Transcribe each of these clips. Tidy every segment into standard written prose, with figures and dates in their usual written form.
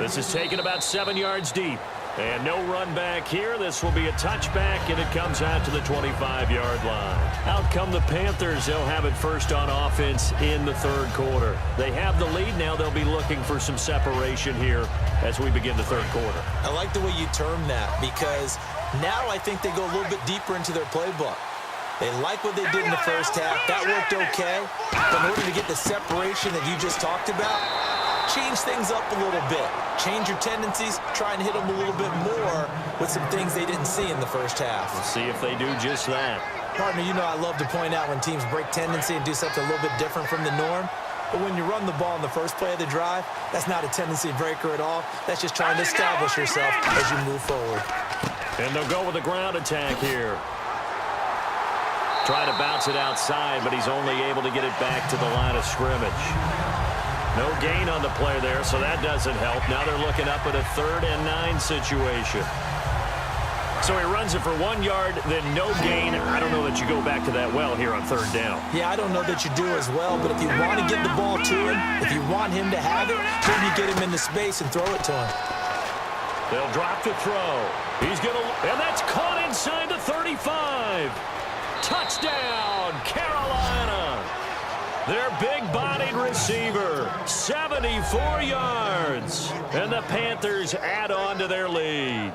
This is taken about 7 yards deep. And no run back here. This will be a touchback, and it comes out to the 25-yard line. Out come the Panthers. They'll have it first on offense in the third quarter. They have the lead now. They'll be looking for some separation here as we begin the third quarter. I like the way you term that, because now I think they go a little bit deeper into their playbook. They like what they did in the first half. That worked okay. But in order to get the separation that you just talked about, change things up a little bit. Change your tendencies. Try and hit them a little bit more with some things they didn't see in the first half. We'll see if they do just that. Partner, you know I love to point out when teams break tendency and do something a little bit different from the norm. But when you run the ball in the first play of the drive, that's not a tendency breaker at all. That's just trying to establish yourself as you move forward. And they'll go with a ground attack here. Try to bounce it outside, but he's only able to get it back to the line of scrimmage. No gain on the play there, so that doesn't help. Now they're looking up at a 3rd and 9 situation. So he runs it for 1 yard, then no gain. I don't know that you go back to that well here on 3rd down. Yeah, I don't know that you do as well, but if you want to get the ball to him, if you want him to have it, then you get him into space and throw it to him. They'll drop to throw. He's going to, and that's caught inside the 35. Touchdown, Carolina. Their big-bodied receiver, 74 yards. And the Panthers add on to their lead.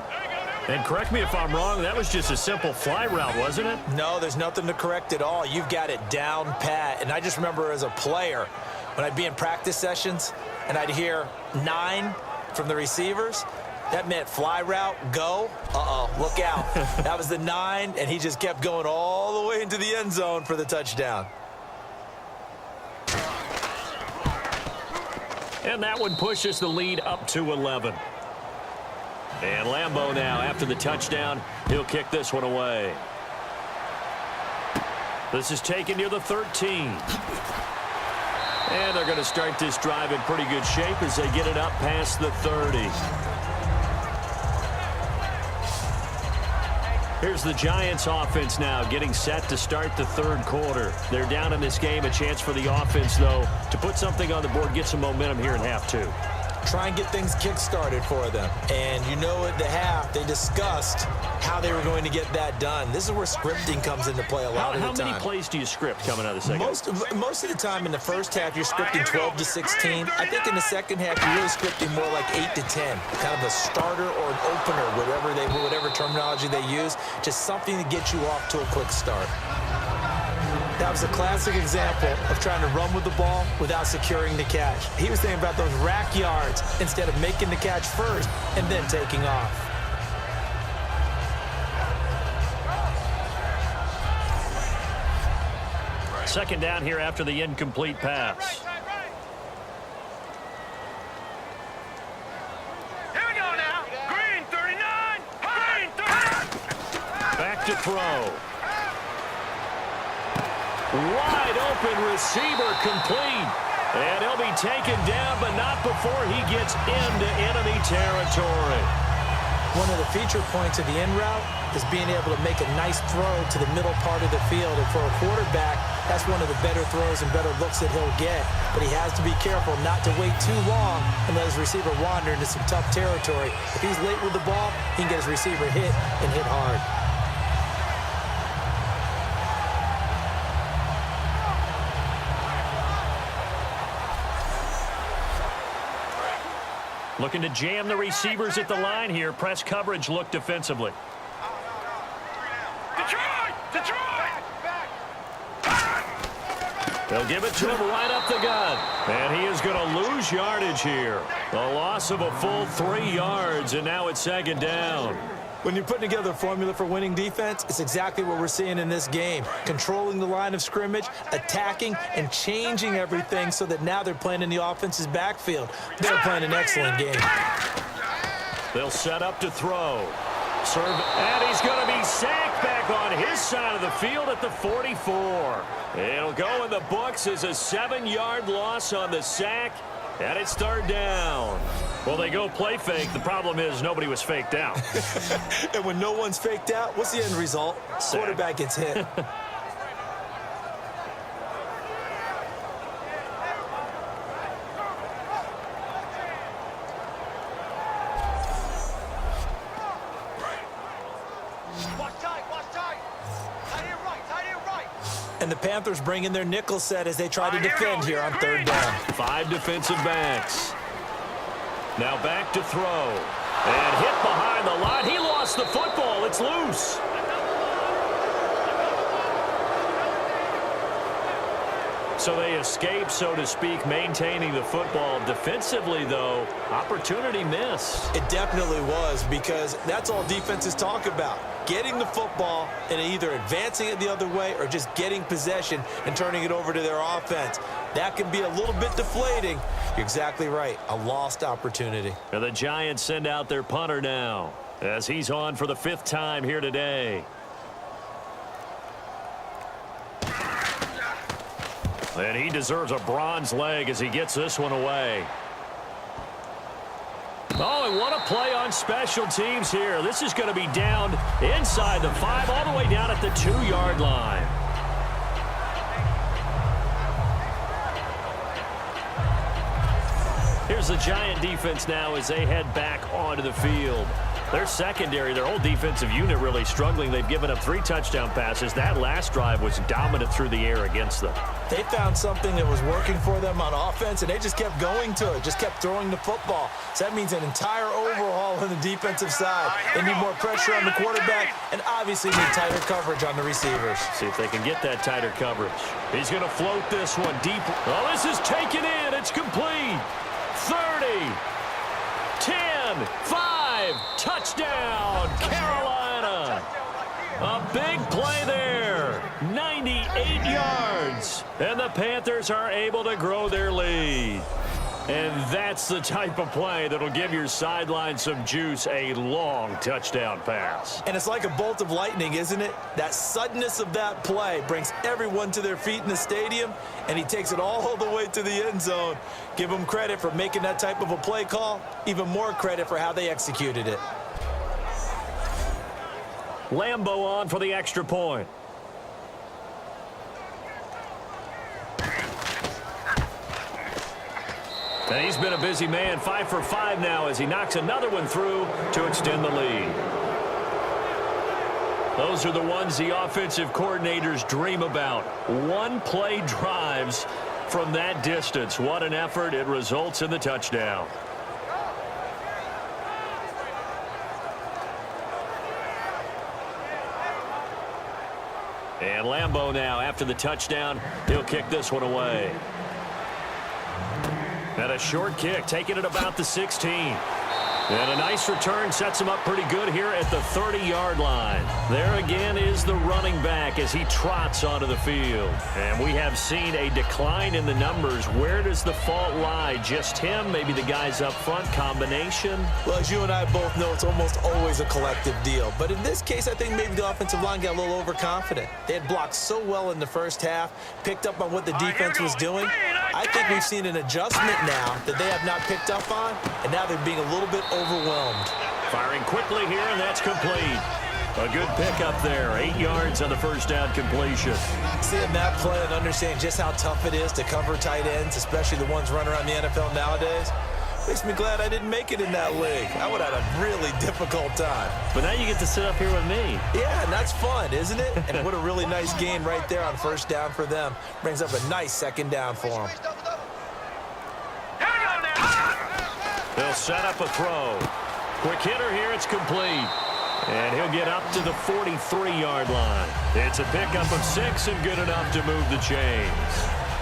And correct me if I'm wrong, that was just a simple fly route, wasn't it? No, there's nothing to correct at all. You've got it down pat. And I just remember as a player, when I'd be in practice sessions and I'd hear 9 from the receivers, that meant fly route, go. Uh-oh, look out. That was the 9, and he just kept going all the way into the end zone for the touchdown. And that one pushes the lead up to 11. And Lambeau now, after the touchdown, he'll kick this one away. This is taken near the 13. And they're going to start this drive in pretty good shape as they get it up past the 30. Here's the Giants offense now getting set to start the third quarter. They're down in this game. A chance for the offense, though, to put something on the board, get some momentum here in half 2. Try and get things kick-started for them. And you know at the half, they discussed how they were going to get that done. This is where scripting comes into play a lot of the time. How many plays do you script coming out of the second? Most of the time in the first half, you're scripting 12 to 16. I think in the second half, you're really scripting more like 8 to 10. Kind of a starter or an opener, whatever terminology they use. Just something to get you off to a quick start. That was a classic example of trying to run with the ball without securing the catch. He was thinking about those rack yards instead of making the catch first and then taking off. Second down here after the incomplete pass. Here we go now. Green 39. Green 39. Back to throw. Wide open receiver complete. And he'll be taken down, but not before he gets into enemy territory. One of the feature points of the in route is being able to make a nice throw to the middle part of the field. And for a quarterback, that's one of the better throws and better looks that he'll get. But he has to be careful not to wait too long and let his receiver wander into some tough territory. If he's late with the ball, he can get his receiver hit and hit hard. Looking to jam the receivers at the line here. Press coverage look defensively. Detroit! They'll give it to him right up the gut. And he is going to lose yardage here. A loss of a full 3 yards, and now it's second down. When you're putting together a formula for winning defense, it's exactly what we're seeing in this game. Controlling the line of scrimmage, attacking, and changing everything so that now they're playing in the offense's backfield. They're playing an excellent game. They'll set up to throw. And he's going to be sacked back on his side of the field at the 44. It'll go in the books as a 7-yard loss on the sack. And it's third down. Well, they go play fake. The problem is nobody was faked out. And when no one's faked out, what's the end result? Sack. Quarterback gets hit. And the Panthers bring in their nickel set as they try to defend here on third down. 5 defensive backs. Now back to throw. And hit behind the line. He lost the football. It's loose. So they escape, so to speak, maintaining the football. Defensively, though, opportunity miss. It definitely was, because that's all defenses talk about. Getting the football and either advancing it the other way or just getting possession and turning it over to their offense. That can be a little bit deflating. You're exactly right. A lost opportunity. And the Giants send out their punter now as he's on for the 5th time here today. And he deserves a bronze leg as he gets this one away. Oh, and what a play on special teams here. This is going to be down inside the 5, all the way down at the 2-yard line. Here's the Giant defense now as they head back onto the field. Their secondary, their whole defensive unit really struggling. They've given up 3 touchdown passes. That last drive was dominant through the air against them. They found something that was working for them on offense, and they just kept going to it, just kept throwing the football. So that means an entire overhaul on the defensive side. They need more pressure on the quarterback and obviously need tighter coverage on the receivers. See if they can get that tighter coverage. He's going to float this one deep. Oh, this is taken in. It's complete. 30, 10, 5, touchdown, Carolina. A big play there, 98 yards, and the Panthers are able to grow their lead. And that's the type of play that'll give your sideline some juice, a long touchdown pass. And it's like a bolt of lightning, isn't it? That suddenness of that play brings everyone to their feet in the stadium, and he takes it all the way to the end zone. Give him credit for making that type of a play call, even more credit for how they executed it. Lambeau on for the extra point. And he's been a busy man, 5 for 5 now as he knocks another one through to extend the lead. Those are the ones the offensive coordinators dream about. One-play drives from that distance. What an effort. It results in the touchdown. And Lambeau now, after the touchdown, he'll kick this one away. And a short kick, taking it about the 16. And a nice return sets him up pretty good here at the 30-yard line. There again is the running back as he trots onto the field. And we have seen a decline in the numbers. Where does the fault lie? Just him? Maybe the guys up front? Combination? Well, as you and I both know, it's almost always a collective deal. But in this case, I think maybe the offensive line got a little overconfident. They had blocked so well in the first half, picked up on what the defense was doing. I think we've seen an adjustment now that they have not picked up on, and now they're being a little bit overwhelmed. Firing quickly here, and that's complete. A good pickup there. 8 yards on the first down completion. Seeing that play and understanding just how tough it is to cover tight ends, especially the ones running around the NFL nowadays, makes me glad I didn't make it in that league. I would have had a really difficult time. But now you get to sit up here with me. Yeah, and that's fun, isn't it? And what a really nice gain right there on first down for them. Brings up a nice second down for them. They'll set up a throw. Quick hitter here, it's complete. And he'll get up to the 43-yard line. It's a pickup of 6 and good enough to move the chains.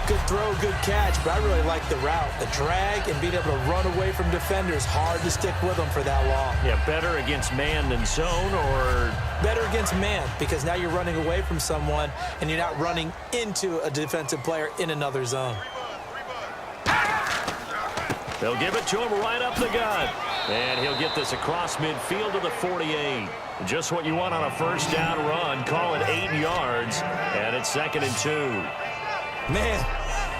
Good throw, good catch, but I really like the route. The drag and being able to run away from defenders, hard to stick with them for that long. Yeah, better against man than zone, or? Better against man, because now you're running away from someone and you're not running into a defensive player in another zone. They'll give it to him right up the gut. And he'll get this across midfield to the 48. Just what you want on a first down run. Call it 8 yards, and it's 2nd and 2. Man,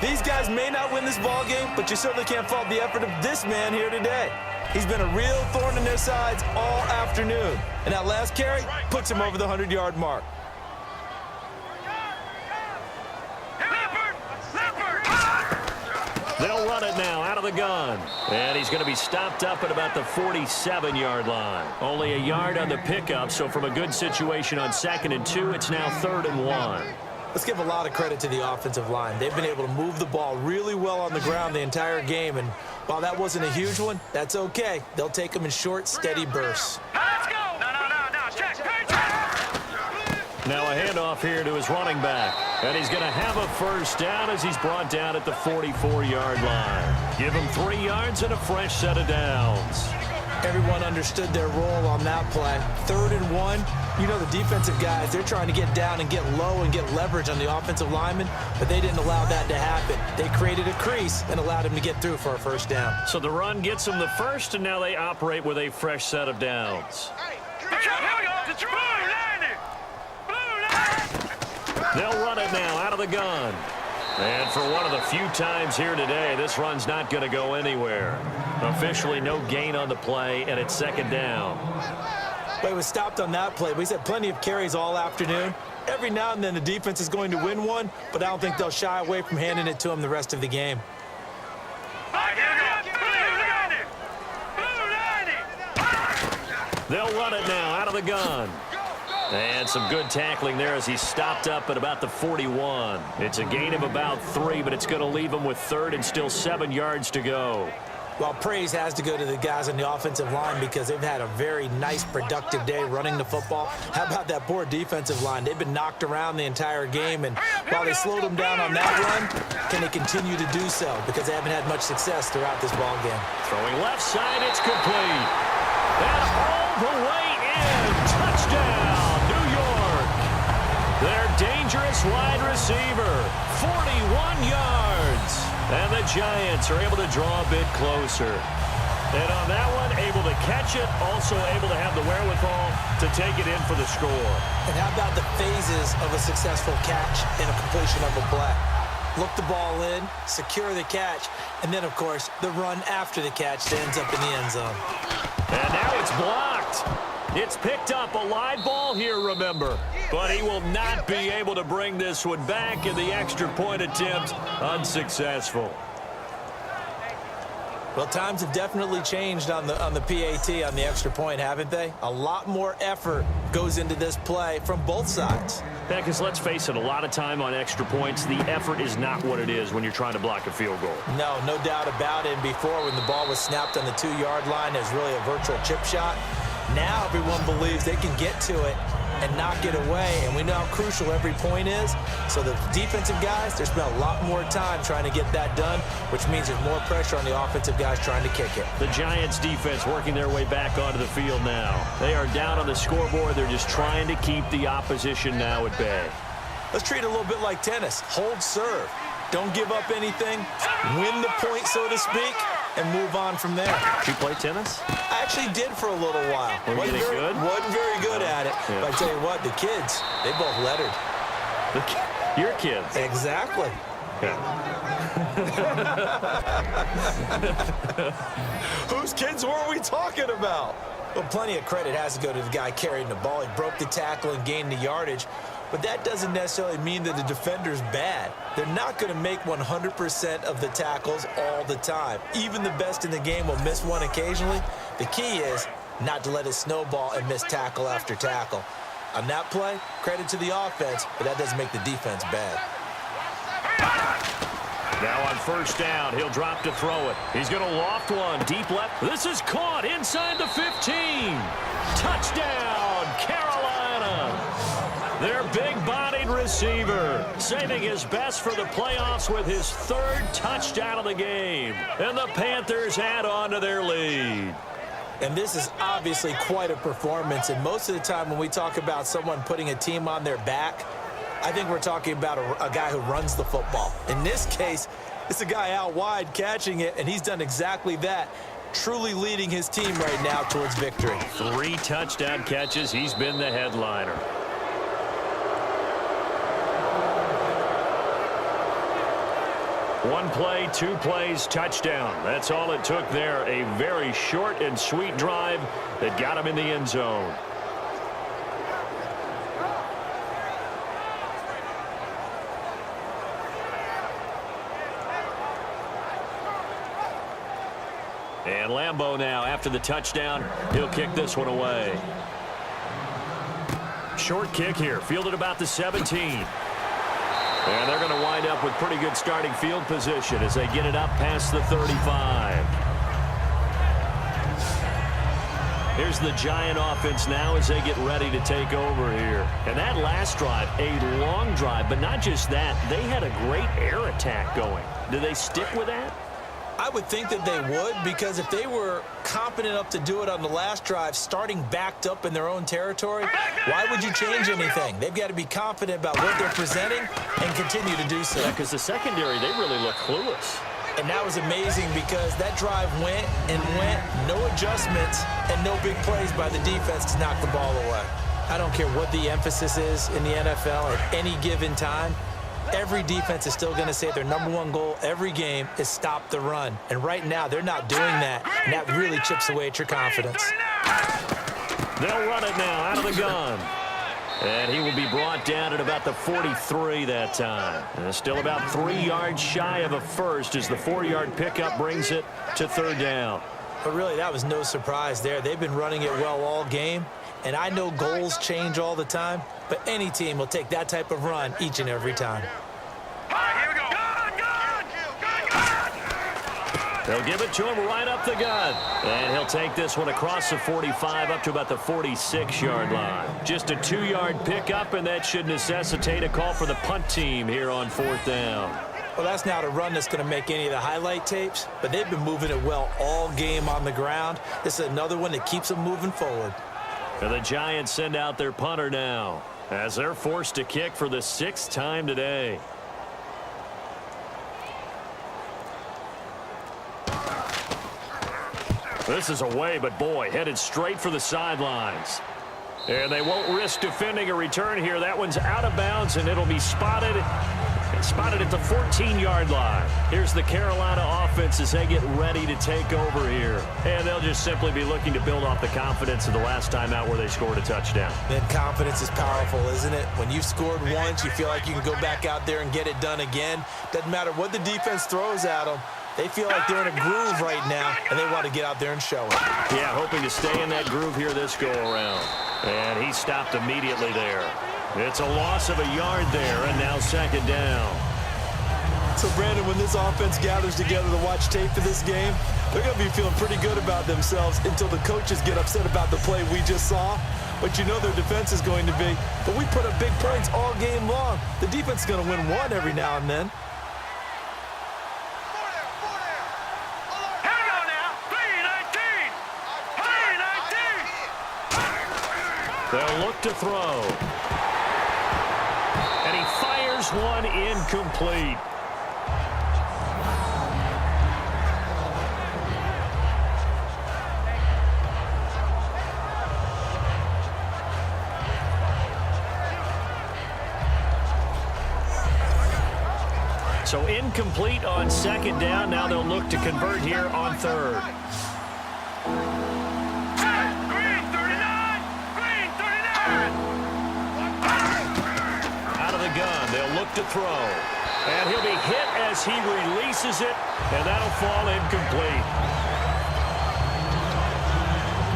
these guys may not win this ball game, but you certainly can't fault the effort of this man here today. He's been a real thorn in their sides all afternoon. And that last carry puts him over the 100-yard mark. They'll run it now out of the gun. And he's going to be stopped up at about the 47-yard line. Only a yard on the pickup, so from a good situation on 2nd and 2, it's now 3rd and 1. Let's give a lot of credit to the offensive line. They've been able to move the ball really well on the ground the entire game, and while that wasn't a huge one, that's okay. They'll take them in short, steady bursts. Let's go. No, check. Now a handoff here to his running back. And he's going to have a first down as he's brought down at the 44-yard line. Give him 3 yards and a fresh set of downs. Everyone understood their role on that play. 3rd and 1. You know the defensive guys, they're trying to get down and get low and get leverage on the offensive lineman, but they didn't allow that to happen. They created a crease and allowed him to get through for a first down. So the run gets him the first, and now they operate with a fresh set of downs. Here we go. It's blue line. They'll run it now out of the gun. And for one of the few times here today, this run's not going to go anywhere. Officially no gain on the play, and it's 2nd down. But it was stopped on that play. We've had plenty of carries all afternoon. Every now and then the defense is going to win one, but I don't think they'll shy away from handing it to them the rest of the game. They'll run it now out of the gun. And some good tackling there as he stopped up at about the 41. It's a gain of about 3, but it's going to leave him with 3rd and still 7 yards to go. Well, praise has to go to the guys on the offensive line because they've had a very nice, productive day running the football. How about that poor defensive line? They've been knocked around the entire game, and while they slowed them down on that run, can they continue to do so? Because they haven't had much success throughout this ball game. Throwing left side, it's complete. And all the way in. Touchdown, New York. Their dangerous wide receiver, 41 yards. And the Giants are able to draw a bit closer. And on that one, able to catch it, also able to have the wherewithal to take it in for the score. And how about the phases of a successful catch and a completion of a play? Look the ball in, secure the catch, and then, of course, the run after the catch that ends up in the end zone. And now it's blocked. It's picked up, a live ball here, remember. But he will not be able to bring this one back, and the extra point attempt unsuccessful. Well, times have definitely changed on the PAT, on the extra point, haven't they? A lot more effort goes into this play from both sides. Yeah, because let's face it, a lot of time on extra points, the effort is not what it is when you're trying to block a field goal. No doubt about it. And before, when the ball was snapped on the 2-yard line, it was really a virtual chip shot. Now everyone believes they can get to it and knock it away, and we know how crucial every point is. So the defensive guys, they spent a lot more time trying to get that done, which means there's more pressure on the offensive guys trying to kick it. The Giants defense working their way back onto the field now. They are down on the scoreboard. They're just trying to keep the opposition now at bay. Let's treat it a little bit like tennis. Hold serve. Don't give up anything. Win the point, so to speak, and move on from there. You play tennis? I actually did for a little while. Wasn't very good at it. Yeah. But I tell you what, the kids, they both lettered. Your kids. Exactly. Yeah. Whose kids were we talking about? Well, plenty of credit has to go to the guy carrying the ball. He broke the tackle and gained the yardage. But that doesn't necessarily mean that the defender's bad. They're not going to make 100% of the tackles all the time. Even the best in the game will miss one occasionally. The key is not to let it snowball and miss tackle after tackle. On that play, credit to the offense, but that doesn't make the defense bad. Now on first down, he'll drop to throw it. He's going to loft one deep left. This is caught inside the 15. Touchdown, Carolina. Their big-bodied receiver saving his best for the playoffs with his 3rd touchdown of the game. And the Panthers add on to their lead. And this is obviously quite a performance. And most of the time when we talk about someone putting a team on their back, I think we're talking about a guy who runs the football. In this case, it's a guy out wide catching it, and he's done exactly that, truly leading his team right now towards victory. 3 touchdown catches. He's been the headliner. One play, 2 plays, touchdown. That's all it took there. A very short and sweet drive that got him in the end zone. And Lambeau now, after the touchdown, he'll kick this one away. Short kick here, fielded about the 17. And they're going to wind up with pretty good starting field position as they get it up past the 35. Here's the Giant offense now as they get ready to take over here. And that last drive, a long drive, but not just that. They had a great air attack going. Do they stick with that? I would think that they would, because if they were competent enough to do it on the last drive, starting backed up in their own territory, why would you change anything? They've got to be confident about what they're presenting and continue to do so. Yeah, because the secondary, they really look clueless. And that was amazing because that drive went and went, no adjustments, and no big plays by the defense to knock the ball away. I don't care what the emphasis is in the NFL at any given time. Every defense is still going to say their #1 goal every game is stop the run. And right now, they're not doing that, and that really chips away at your confidence. They'll run it now out of the gun. And he will be brought down at about the 43 that time. And still about 3 yards shy of a first as the 4-yard pickup brings it to third down. But really, that was no surprise there. They've been running it well all game. And I know goals change all the time, but any team will take that type of run each and every time. All right, here we go. They'll give it to him right up the gut. And he'll take this one across the 45 up to about the 46-yard line. Just a 2-yard pickup, and that should necessitate a call for the punt team here on 4th down. Well, that's not a run that's going to make any of the highlight tapes, but they've been moving it well all game on the ground. This is another one that keeps them moving forward. And the Giants send out their punter now as they're forced to kick for the 6th time today. This is away, but boy, headed straight for the sidelines. And they won't risk defending a return here. That one's out of bounds, and it'll be spotted at the 14-yard line. Here's the Carolina offense as they get ready to take over here. And they'll just simply be looking to build off the confidence of the last time out where they scored a touchdown. And confidence is powerful, isn't it? When you've scored once, you feel like you can go back out there and get it done again. Doesn't matter what the defense throws at them. They feel like they're in a groove right now, and they want to get out there and show it. Yeah, hoping to stay in that groove here this go-around. And he stopped immediately there. It's a loss of a yard there, and now 2nd down. So, Brandon, when this offense gathers together to watch tape for this game, they're going to be feeling pretty good about themselves until the coaches get upset about the play we just saw. But you know their defense is going to be. But we put up big points all game long. The defense is going to win one every now and then. They'll look to throw. And he fires one incomplete. So incomplete on 2nd down. Now they'll look to convert here on 3rd. To throw. And he'll be hit as he releases it, and that'll fall incomplete.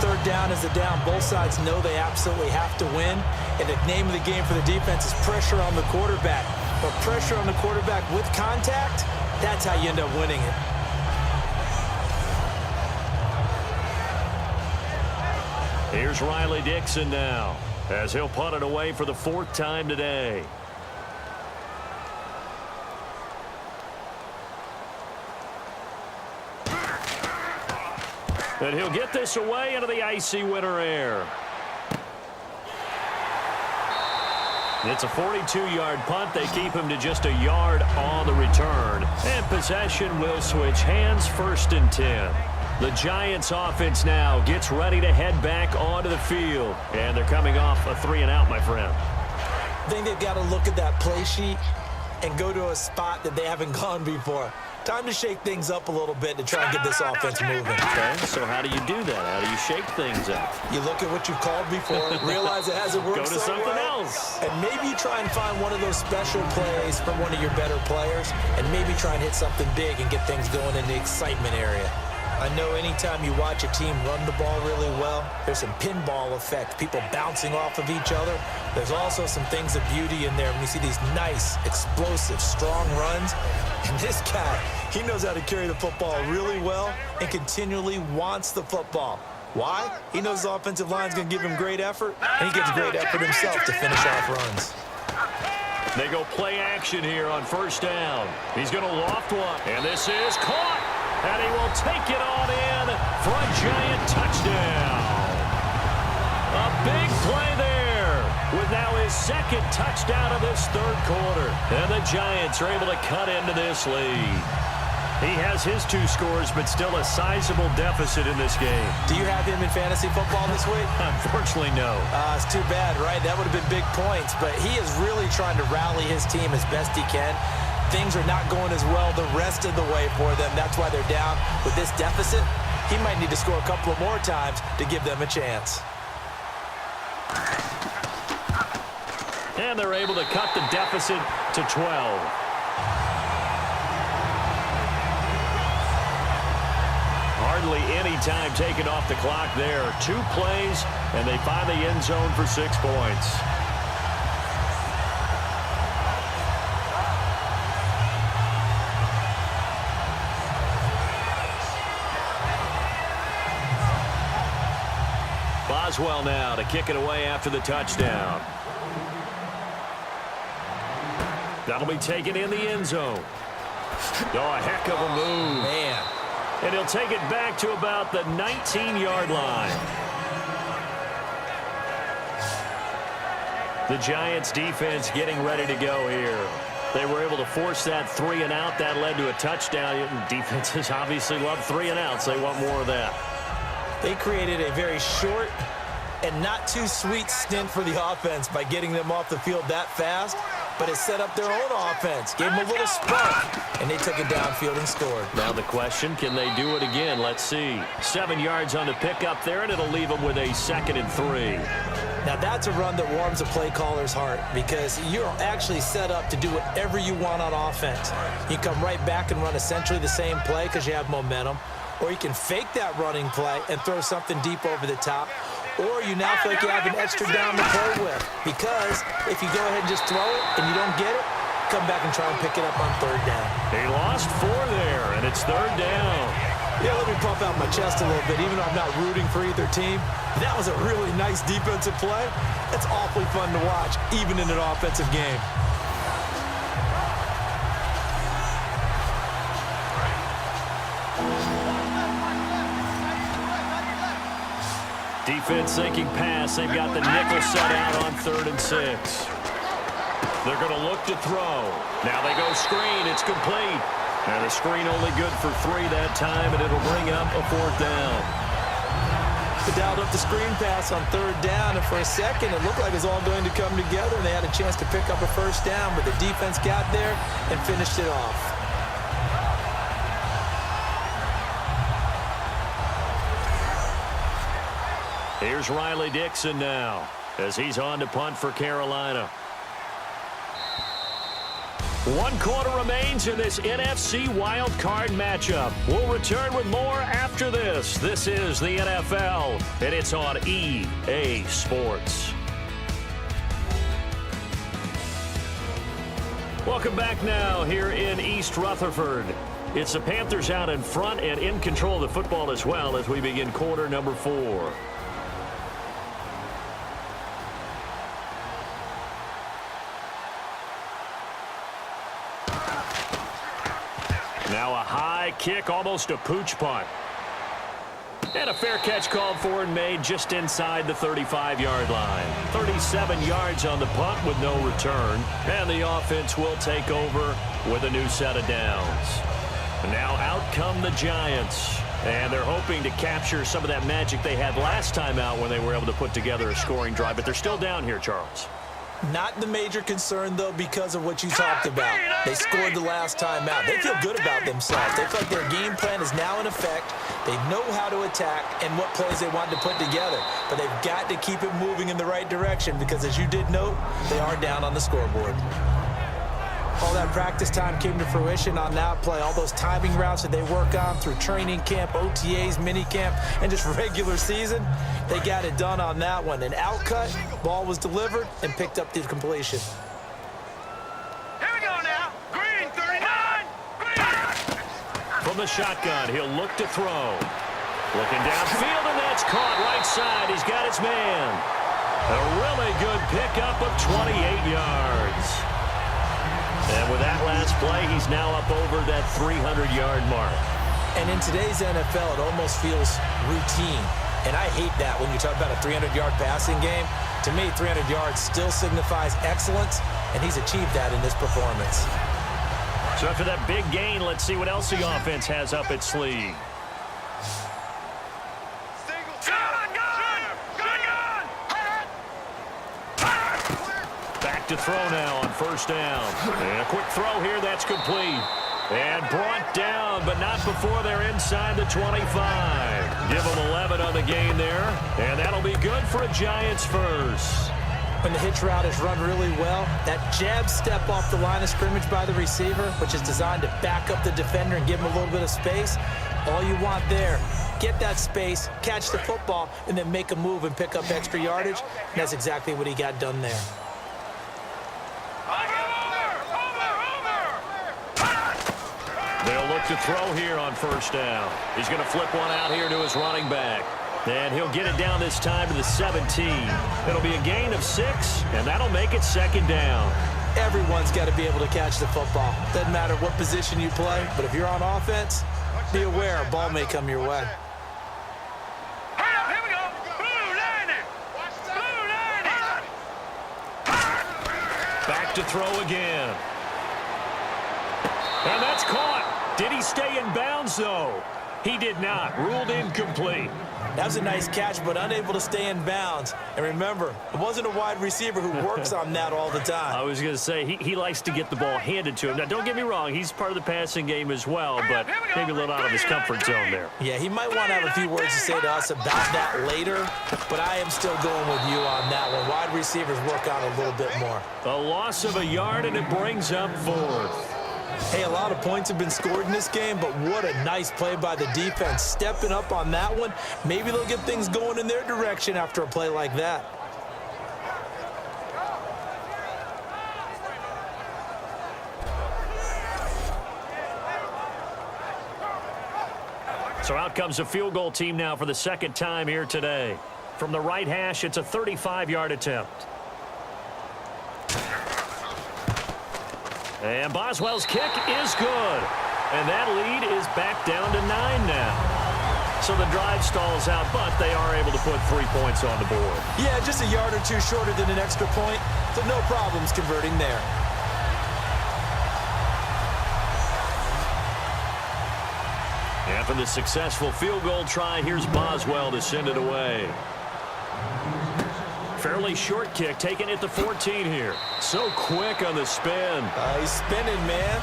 3rd down is a down. Both sides know they absolutely have to win, and the name of the game for the defense is pressure on the quarterback. But pressure on the quarterback with contact, that's how you end up winning it. Here's Riley Dixon now, as he'll punt it away for the 4th time today. And he'll get this away into the icy winter air. It's a 42-yard punt. They keep him to just a yard on the return. And possession will switch hands, 1st and 10. The Giants offense now gets ready to head back onto the field. And they're coming off a 3-and-out, my friend. I think they've got to look at that play sheet and go to a spot that they haven't gone before. Time to shake things up a little bit to try and get this offense moving. Okay, so how do you do that? How do you shake things up? You look at what you've called before, realize it hasn't worked so well. Go to something else. And maybe you try and find one of those special plays from one of your better players, and maybe try and hit something big and get things going in the excitement area. I know anytime you watch a team run the ball really well, there's some pinball effect, people bouncing off of each other. There's also some things of beauty in there when you see these nice, explosive, strong runs. And this guy, he knows how to carry the football really well and continually wants the football. Why? He knows the offensive line's going to give him great effort, and he gives great effort himself to finish off runs. They go play action here on first down. He's going to loft one, and this is caught. And he will take it on in for a Giant touchdown. A big play there with now his second touchdown of this third quarter. And the Giants are able to cut into this lead. He has his 2 scores, but still a sizable deficit in this game. Do you have him in fantasy football this week? Unfortunately, no. It's too bad, right? That would have been big points. But he is really trying to rally his team as best he can. Things are not going as well the rest of the way for them. That's why they're down with this deficit. He might need to score a couple of more times to give them a chance. And they're able to cut the deficit to 12. Hardly any time taken off the clock there. 2 plays, and they find the end zone for 6 points. Boswell now to kick it away after the touchdown. That'll be taken in the end zone. Oh, a heck of a move. Man. And he'll take it back to about the 19-yard line. The Giants defense getting ready to go here. They were able to force that 3 and out. That led to a touchdown. Defenses obviously love 3 and outs. They want more of that. They created a very short and not too sweet stint for the offense by getting them off the field that fast, but it set up their own offense, gave them a little spark, and they took it downfield and scored. Now the question, can they do it again? Let's see. 7 yards on the pickup there, and it'll leave them with a 2nd and 3. Now that's a run that warms a play caller's heart because you're actually set up to do whatever you want on offense. You come right back and run essentially the same play because you have momentum, or you can fake that running play and throw something deep over the top, or you now feel like you have an extra down to play with because if you go ahead and just throw it and you don't get it, come back and try and pick it up on 3rd down. He lost 4 there, and it's 3rd down. Yeah, let me puff out my chest a little bit, even though I'm not rooting for either team. That was a really nice defensive play. It's awfully fun to watch, even in an offensive game. Defense thinking pass. They've got the nickel set out on 3rd and 6. They're going to look to throw. Now they go screen. It's complete. And the screen only good for 3 that time, and it'll bring up a 4th down. They dialed up the screen pass on 3rd down, and for a second it looked like it was all going to come together, and they had a chance to pick up a 1st down, but the defense got there and finished it off. Here's Riley Dixon now as he's on to punt for Carolina. 1 quarter remains in this NFC wild card matchup. We'll return with more after this. This is the NFL, and it's on EA Sports. Welcome back now here in East Rutherford. It's the Panthers out in front and in control of the football as well as we begin quarter number 4. Now a high kick, almost a pooch punt. And a fair catch called for and made just inside the 35-yard line. 37 yards on the punt with no return. And the offense will take over with a new set of downs. Now out come the Giants. And they're hoping to capture some of that magic they had last time out when they were able to put together a scoring drive. But they're still down here, Charles. Not the major concern, though, because of what you talked about. They scored the last time out. They feel good about themselves. They feel like their game plan is now in effect. They know how to attack and what plays they want to put together. But they've got to keep it moving in the right direction because, as you did note, they are down on the scoreboard. All that practice time came to fruition on that play. All those timing routes that they work on through training camp, OTAs, minicamp, and just regular season, they got it done on that one. An outcut, ball was delivered, and picked up the completion. Here we go now. Green 39. Green. From the shotgun, he'll look to throw. Looking downfield, and that's caught right side. He's got his man. A really good pickup of 28 yards. And with that last play, he's now up over that 300-yard mark. And in today's NFL, it almost feels routine. And I hate that when you talk about a 300-yard passing game. To me, 300 yards still signifies excellence, and he's achieved that in this performance. So after that big gain, let's see what else the offense has up its sleeve. Back to throw now on first down. And a quick throw here, that's complete. And brought down, but not before they're inside the 25. Give them 11 on the gain there, and that'll be good for a Giants first. When the hitch route is run really well, that jab step off the line of scrimmage by the receiver, which is designed to back up the defender and give him a little bit of space, all you want there, get that space, catch the football, and then make a move and pick up extra yardage. And that's exactly what he got done there. They'll look to throw here on first down. He's going to flip one out here to his running back. And he'll get it down this time to the 17. It'll be a gain of 6, and that'll make it second down. Everyone's got to be able to catch the football. Doesn't matter what position you play, but if you're on offense, be aware a ball may come your way. Here we go. Blue lining. Blue lining. Back to throw again. And that's caught. Did he stay in bounds, though? He did not. Ruled incomplete. That was a nice catch, but unable to stay in bounds. And remember, it wasn't a wide receiver who works on that all the time. I was going to say, he likes to get the ball handed to him. Now, don't get me wrong. He's part of the passing game as well, but maybe a little out of his comfort zone there. Yeah, he might want to have a few words to say to us about that later, but I am still going with you on that one. Wide receivers work on a little bit more. A loss of a yard, and it brings up 4th. Hey, a lot of points have been scored in this game, but what a nice play by the defense. Stepping up on that one, maybe they'll get things going in their direction after a play like that. So out comes a field goal team now for the second time here today. From the right hash, it's a 35-yard attempt. And Boswell's kick is good. And that lead is back down to 9 now. So the drive stalls out, but they are able to put 3 points on the board. Yeah, just a yard or two shorter than an extra point, so no problems converting there. After the successful field goal try, here's Boswell to send it away. Fairly short kick, taking it to 14 here. So quick on the spin. He's spinning, man.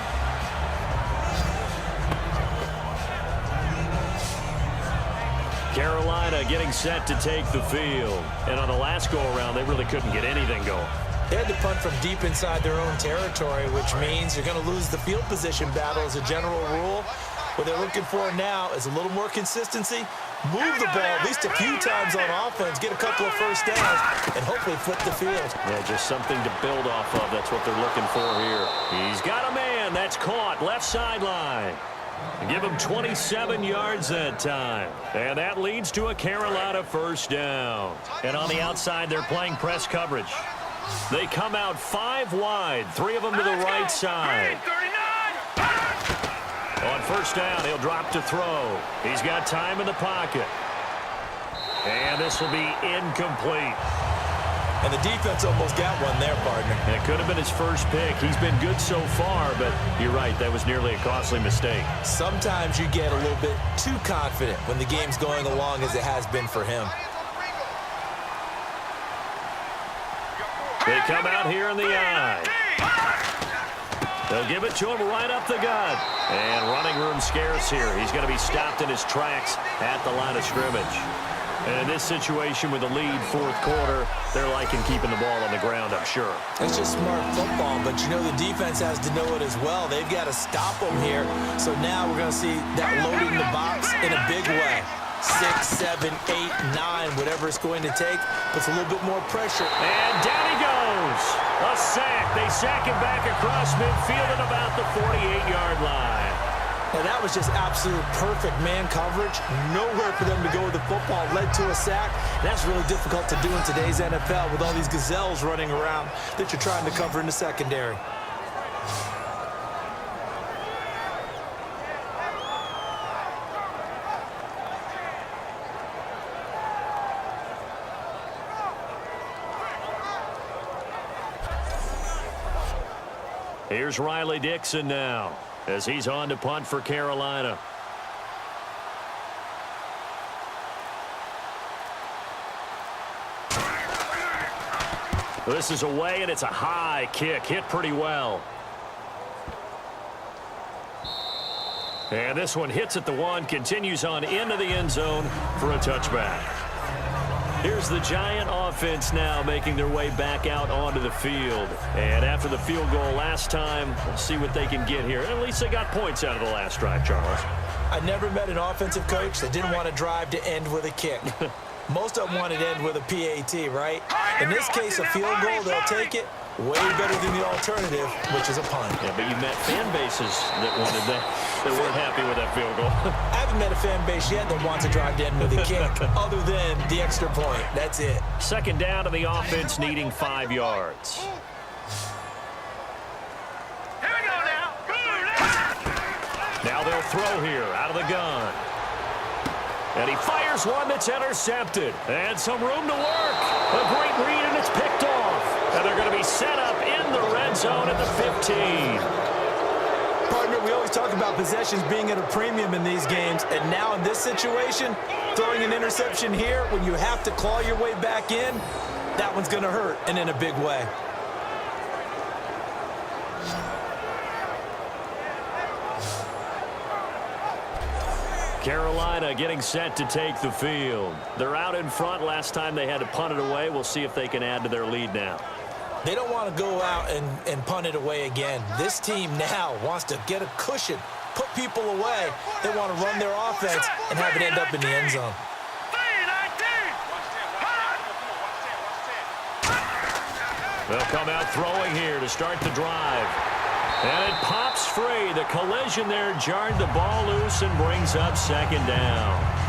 Carolina getting set to take the field. And on the last go-around, they really couldn't get anything going. They had to punt from deep inside their own territory, which means you're going to lose the field position battle as a general rule. What they're looking for now is a little more consistency. Move the ball at least a few times on offense, get a couple of first downs, and hopefully flip the field. Yeah, just something to build off of. That's what they're looking for here. He's got a man. That's caught. Left sideline. Give him 27 yards that time. And that leads to a Carolina first down. And on the outside, they're playing press coverage. They come out 5 wide, 3 of them to the right side. On first down, he'll drop to throw. He's got time in the pocket. And this will be incomplete. And the defense almost got one there, partner. It could have been his first pick. He's been good so far, but you're right, that was nearly a costly mistake. Sometimes you get a little bit too confident when the game's going along as it has been for him. They come out here in the eye. They'll give it to him right up the gut. And running room scarce here. He's going to be stopped in his tracks at the line of scrimmage. And in this situation with the lead fourth quarter, they're liking keeping the ball on the ground, I'm sure. It's just smart football, but you know the defense has to know it as well. They've got to stop them here. So now we're going to see that loading the box in a big way. 6, 7, 8, 9, whatever it's going to take, puts a little bit more pressure. And down he goes. A sack. They sack him back across midfield at about the 48-yard line. And that was just absolute perfect man coverage. Nowhere for them to go with the football. Led to a sack. And that's really difficult to do in today's NFL with all these gazelles running around that you're trying to cover in the secondary. Here's Riley Dixon now as he's on to punt for Carolina. This is away, and it's a high kick. Hit pretty well. And this one hits at the 1, continues on into the end zone for a touchback. Here's the Giant offense now making their way back out onto the field. And after the field goal last time, we'll see what they can get here. At least they got points out of the last drive, Charles. I never met an offensive coach that didn't want to drive to end with a kick. Most of them wanted to end with a PAT, right? In this case, a field goal, they'll take it. Way better than the alternative, which is a punt. Yeah, but you met fan bases that wanted that, that weren't happy with that field goal. I haven't met a fan base yet that wants to drive to end with a kick, other than the extra point. That's it. Second down to the offense, needing 5 yards. Here we go now. Now they'll throw here out of the gun. And he fires one that's intercepted. And some room to work. A great read, and it's picked off. And they're going to be set up in the red zone at the 15. Partner, we always talk about possessions being at a premium in these games. And now in this situation, throwing an interception here when you have to claw your way back in, that one's going to hurt, and in a big way. Carolina getting set to take the field. They're out in front. Last time they had to punt it away. We'll see if they can add to their lead now. They don't want to go out and punt it away again. This team now wants to get a cushion, put people away. They want to run their offense and have it end up in the end zone. They'll come out throwing here to start the drive. And it pops free. The collision there jarred the ball loose and brings up second down.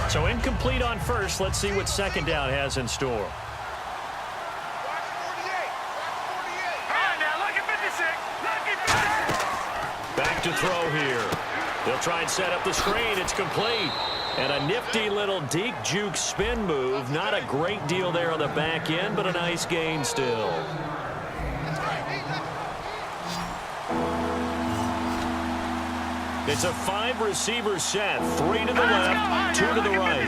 So incomplete on first. Let's see what second down has in store. Back to throw here. They'll try and set up the screen. It's complete. And a nifty little deke juke spin move. Not a great deal there on the back end, but a nice gain still. It's a 5-receiver set. 3 to the left, 2 to the right.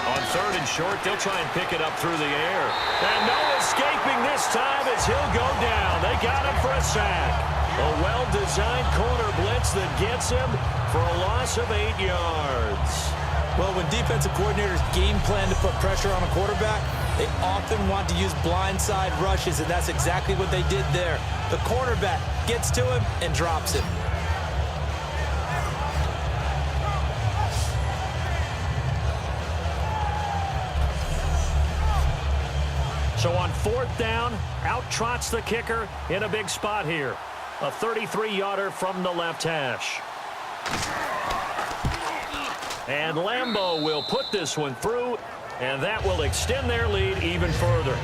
On third and short, they'll try and pick it up through the air. And no escaping this time as he'll go down. They got him for a sack. A well-designed corner blitz that gets him for a loss of 8 yards. Well, when defensive coordinators game plan to put pressure on a quarterback, they often want to use blindside rushes, and that's exactly what they did there. The cornerback gets to him and drops him. So on fourth down, out trots the kicker in a big spot here. A 33-yarder from the left hash. And Lambeau will put this one through, and that will extend their lead even further.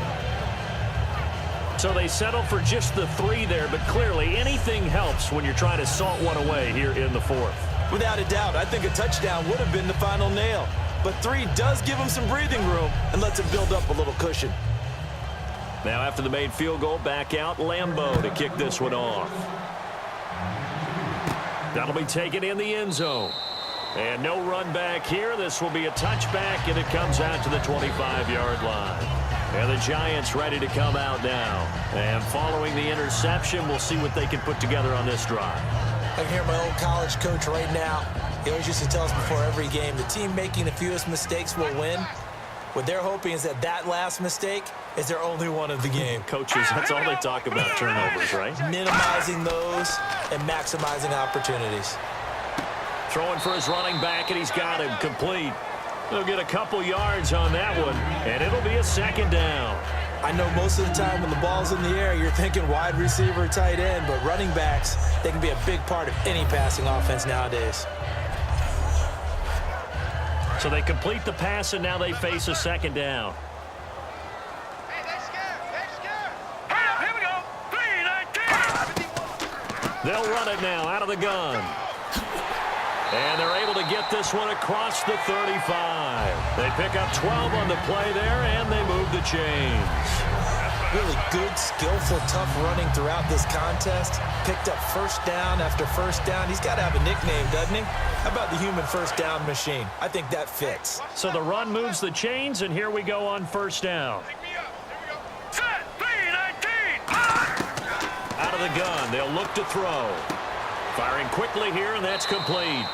So they settle for just the 3 there, but clearly anything helps when you're trying to salt one away here in the fourth. Without a doubt, I think a touchdown would have been the final nail. But 3 does give them some breathing room and lets them build up a little cushion. Now after the made field goal, back out Lambeau to kick this one off. That'll be taken in the end zone. And no run back here. This will be a touchback, and it comes out to the 25-yard line. And the Giants ready to come out now. And following the interception, we'll see what they can put together on this drive. I can hear my old college coach right now. He always used to tell us before every game, the team making the fewest mistakes will win. What they're hoping is that that last mistake is their only one of the game. Coaches, that's all they talk about, turnovers, right? Minimizing those and maximizing opportunities. Throwing for his running back, and he's got him complete. He'll get a couple yards on that one, and it'll be a second down. I know most of the time when the ball's in the air, you're thinking wide receiver, tight end, but running backs, they can be a big part of any passing offense nowadays. So they complete the pass, and now they face a second down. Hey, they're scared. They're scared. Here we go. 3-19. They'll run it now out of the gun. And they're able to get this one across the 35. They pick up 12 on the play there, and they move the chains. Really good, skillful, tough running throughout this contest. Picked up first down after first down. He's got to have a nickname, doesn't he? How about the human first down machine? I think that fits. So the run moves the chains, and here we go on first down. Pick me up. Here we go. Set. 3-19. Out of the gun, they'll look to throw. Firing quickly here, and that's complete.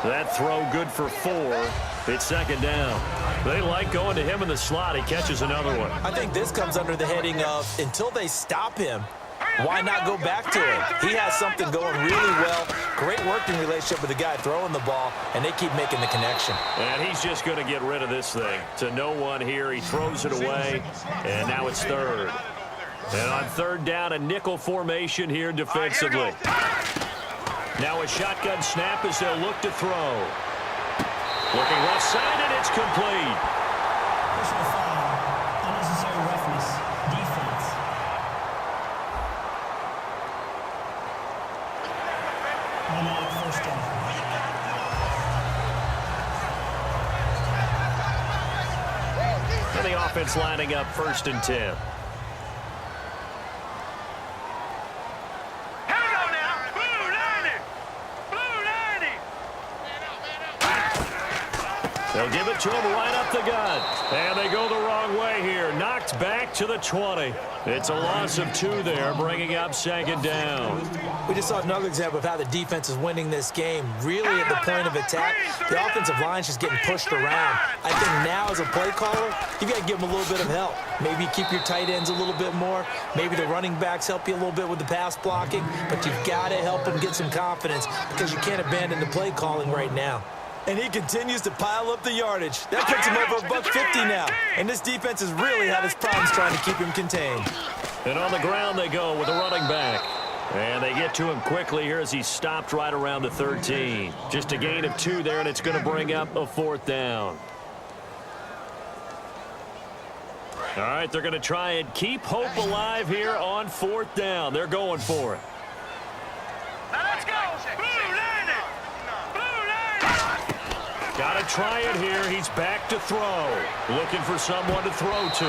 That throw good for 4. It's second down. They like going to him in the slot. He catches another one. I think this comes under the heading of until they stop him, why not go back to him? He has something going really well. Great working relationship with the guy throwing the ball, and they keep making the connection. And he's just going to get rid of this thing. To no one here. He throws it away, and now it's third. And on third down, a nickel formation here defensively. Now a shotgun snap as they'll look to throw. Looking left side, and it's complete. Personal foul, unnecessary roughness, defense. Automatic first down. And the offense lining up 1st and 10. They'll give it to him right up the gut. And they go the wrong way here. Knocked back to the 20. It's a loss of 2 there, bringing up second down. We just saw another example of how the defense is winning this game. Really at the point of attack, the offensive line's just getting pushed around. I think now as a play caller, you've got to give them a little bit of help. Maybe keep your tight ends a little bit more. Maybe the running backs help you a little bit with the pass blocking. But you've got to help them get some confidence because you can't abandon the play calling right now. And he continues to pile up the yardage. That puts him over $150 now. And this defense has really had its problems trying to keep him contained. And on the ground they go with a running back. And they get to him quickly here as he stopped right around the 13. Just a gain of 2 there, and it's going to bring up a 4th down. All right, they're going to try and keep hope alive here on 4th down. They're going for it. Now let's go. Got to try it here. He's back to throw. Looking for someone to throw to.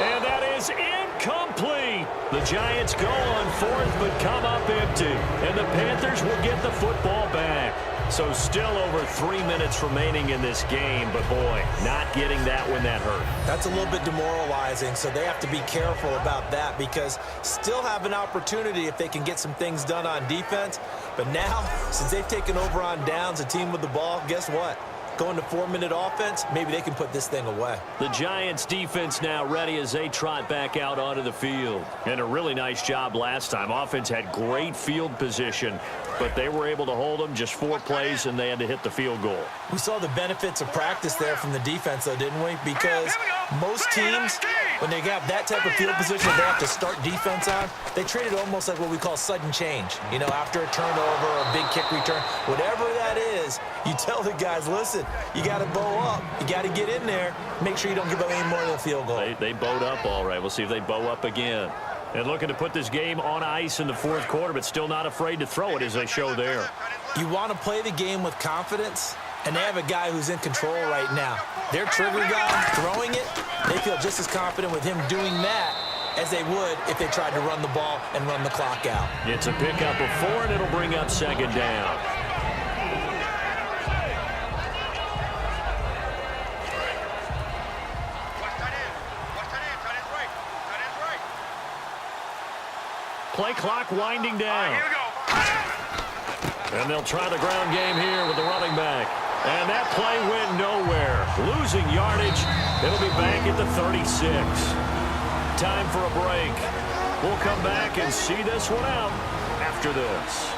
And that is incomplete. The Giants go on 4th but come up empty. And the Panthers will get the football back. So still over 3 minutes remaining in this game. But, boy, not getting that when that hurt. That's a little bit demoralizing, so they have to be careful about that because still have an opportunity if they can get some things done on defense. But now, since they've taken over on downs, a team with the ball, guess what? Going to 4-minute offense, maybe they can put this thing away. The Giants defense now ready as they trot back out onto the field. And a really nice job last time. Offense had great field position, but they were able to hold them just 4 plays, and they had to hit the field goal. We saw the benefits of practice there from the defense, though, didn't we? Because most teams, when they have that type of field position, they have to start defense on, they treat it almost like what we call sudden change. You know, after a turnover or a big kick return, whatever that is, you tell the guys, listen, you got to bow up. You got to get in there. Make sure you don't give up any more than a field goal. They bowed up all right. We'll see if they bow up again. And looking to put this game on ice in the 4th quarter, but still not afraid to throw it as they show there. You want to play the game with confidence, and they have a guy who's in control right now. Their trigger guy throwing it, they feel just as confident with him doing that as they would if they tried to run the ball and run the clock out. It's a pickup of 4, and it'll bring up second down. Play clock winding down. Here we go. And they'll try the ground game here with the running back. And that play went nowhere. Losing yardage. It'll be back at the 36. Time for a break. We'll come back and see this one out after this.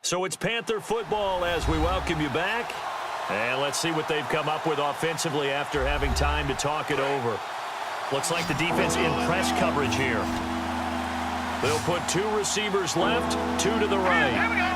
So it's Panther football as we welcome you back. And let's see what they've come up with offensively after having time to talk it over. Looks like the defense in press coverage here. They'll put 2 receivers left, 2 to the right. Here we go.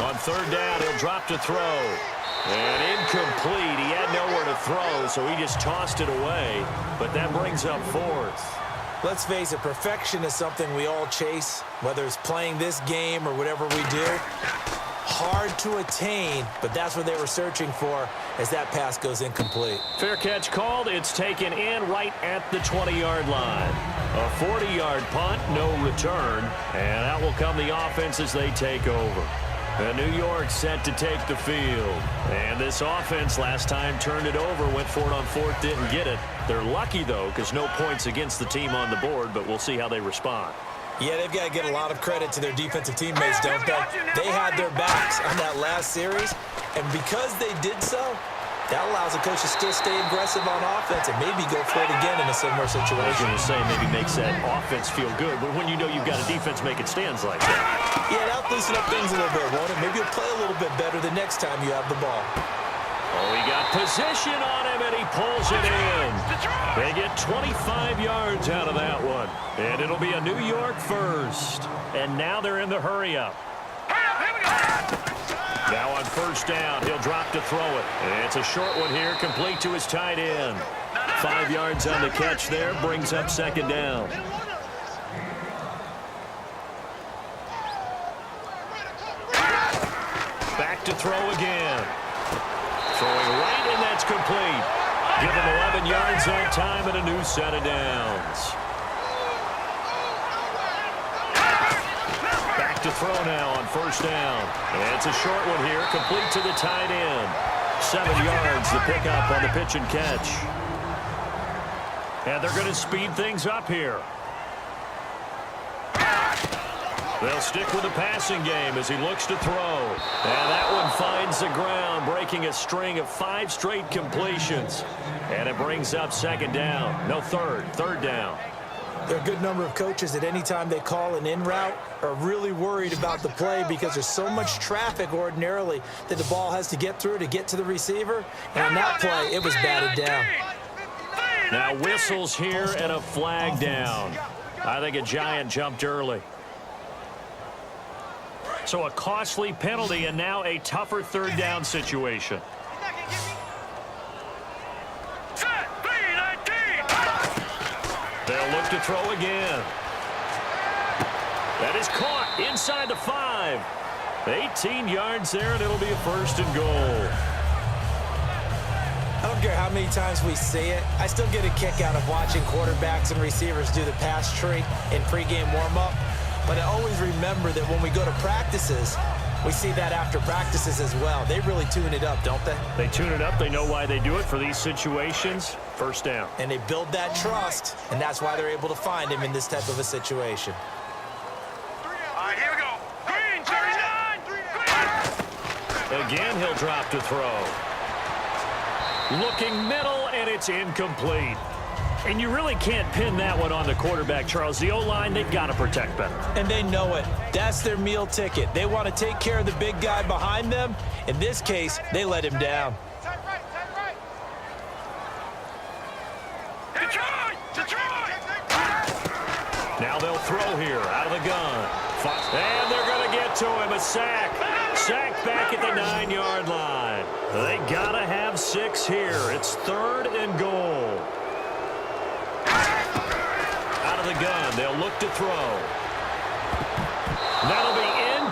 3-19. On third down, he'll drop to throw. And incomplete. He had nowhere to throw, so he just tossed it away. But that brings up 4th. Let's face it, perfection is something we all chase, whether it's playing this game or whatever we do. Hard to attain, but that's what they were searching for as that pass goes incomplete. Fair catch called. It's taken in right at the 20-yard line. A 40-yard punt, no return. And out will come the offense as they take over. And New York set to take the field. And this offense last time turned it over, went for it on 4th, didn't get it. They're lucky, though, because no points against the team on the board, but we'll see how they respond. Yeah, they've got to get a lot of credit to their defensive teammates, don't they? They had their backs on that last series, and because they did so, that allows the coach to still stay aggressive on offense and maybe go for it again in a similar I was situation. going to say maybe makes that offense feel good, but when you know you've got a defense making stands like that. Yeah, that'll loosen up things a little bit, won't it? Maybe you'll play a little bit better the next time you have the ball. Oh, he got position on him, and he pulls it in. They get 25 yards out of that one. And it'll be a New York first. And now they're in the hurry-up. Now on first down, he'll drop to throw it. And it's a short one here, complete to his tight end. 5 yards on the catch there, brings up second down. Back to throw again. Throwing right, and that's complete. Give him 11 yards that time and a new set of downs. Back to throw now on first down. And it's a short one here, complete to the tight end. 7 yards, the pickup on the pitch and catch. And they're going to speed things up here. They'll stick with the passing game as he looks to throw. And that one finds the ground, breaking a string of 5 straight completions. And it brings up second down. No, third down. There are a good number of coaches that any time they call an in route are really worried about the play because there's so much traffic ordinarily that the ball has to get through to get to the receiver. And on that play, it was batted down. Now whistles here and a flag down. I think a Giant jumped early. So a costly penalty and now a tougher third down situation. They'll look to throw again. That is caught inside the 5. 18 yards there, and it'll be a first and goal. I don't care how many times we see it. I still get a kick out of watching quarterbacks and receivers do the pass tree in pregame warm-up. But I always remember that when we go to practices, we see that after practices as well. They really tune it up, don't they? They tune it up. They know why they do it for these situations. First down. And they build that trust, and that's why they're able to find him in this type of a situation. All right, here we go. Green, 39. Again, he'll drop to throw. Looking middle, and it's incomplete. And you really can't pin that one on the quarterback, Charles. The O-line, they've got to protect better. And they know it. That's their meal ticket. They want to take care of the big guy behind them. In this case, they let him down. Now they'll throw here out of the gun. And they're going to get to him. A sack. Sack back at the 9-yard line. They got to have 6 here. It's 3rd and goal. Out of the gun. They'll look to throw. That'll be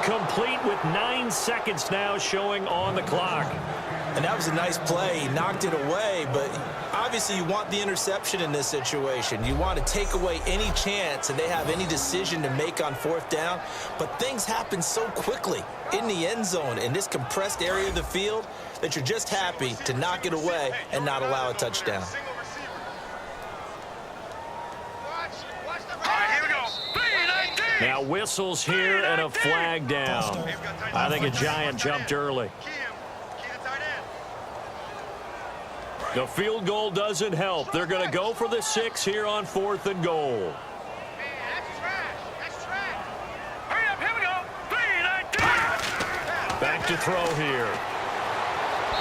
incomplete with 9 seconds now showing on the clock. And that was a nice play. He knocked it away, but obviously you want the interception in this situation. You want to take away any chance and they have any decision to make on 4th down. But things happen so quickly in the end zone in this compressed area of the field that you're just happy to knock it away and not allow a touchdown. Now whistles here and a flag down. I think a Giant jumped early. The field goal doesn't help. They're going to go for the 6 here on 4th and goal. Back to throw here.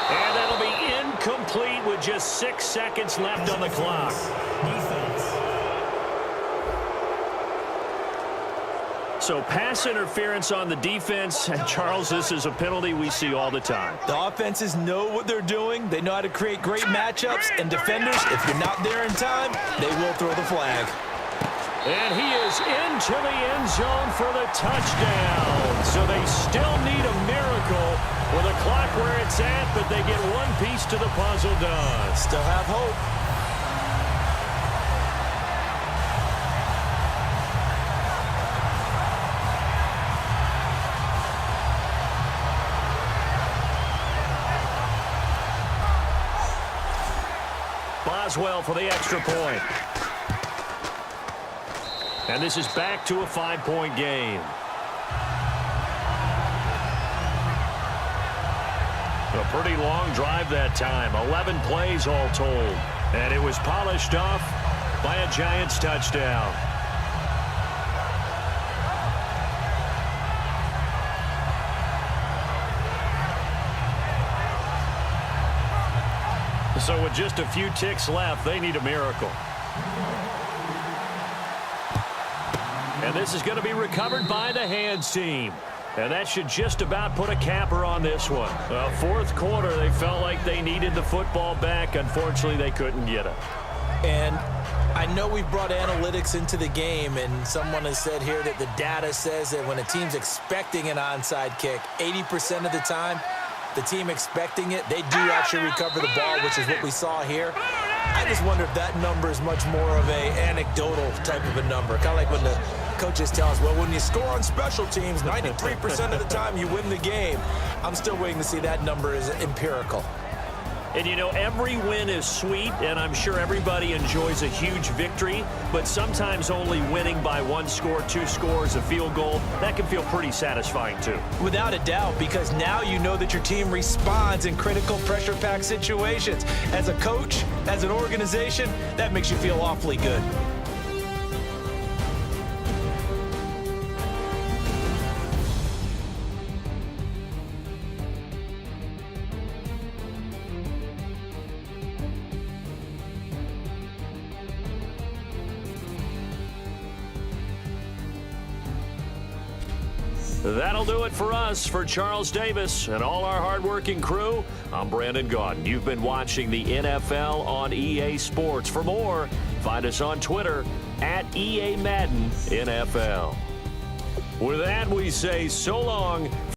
And that'll be incomplete with just 6 seconds left on the clock. So pass interference on the defense. And Charles, this is a penalty we see all the time. The offenses know what they're doing. They know how to create great matchups. And defenders, if you're not there in time, they will throw the flag. And he is into the end zone for the touchdown. So they still need a miracle with a clock where it's at, but they get one piece to the puzzle done. Still have hope. Boswell for the extra point. And this is back to a 5-point game. A pretty long drive that time. 11 plays all told. And it was polished off by a Giants touchdown. So with just a few ticks left, they need a miracle. And this is going to be recovered by the hands team. And that should just about put a capper on this one. 4th quarter, they felt like they needed the football back. Unfortunately, they couldn't get it. And I know we've brought analytics into the game, and someone has said here that the data says that when a team's expecting an onside kick, 80% of the time, the team expecting it, they do actually recover the ball, which is what we saw here. I just wonder if that number is much more of a anecdotal type of a number. Kind of like when the coaches tell us, well, when you score on special teams, 93% of the time you win the game. I'm still waiting to see that number is empirical. And, you know, every win is sweet, and I'm sure everybody enjoys a huge victory, but sometimes only winning by 1 score, 2 scores, a field goal, that can feel pretty satisfying too. Without a doubt, because now you know that your team responds in critical pressure-packed situations. As a coach, as an organization, that makes you feel awfully good. That'll do it for us. For Charles Davis and all our hardworking crew, I'm Brandon Gaudin. You've been watching the NFL on EA Sports. For more, find us on Twitter at EA Madden NFL. With that, we say so long.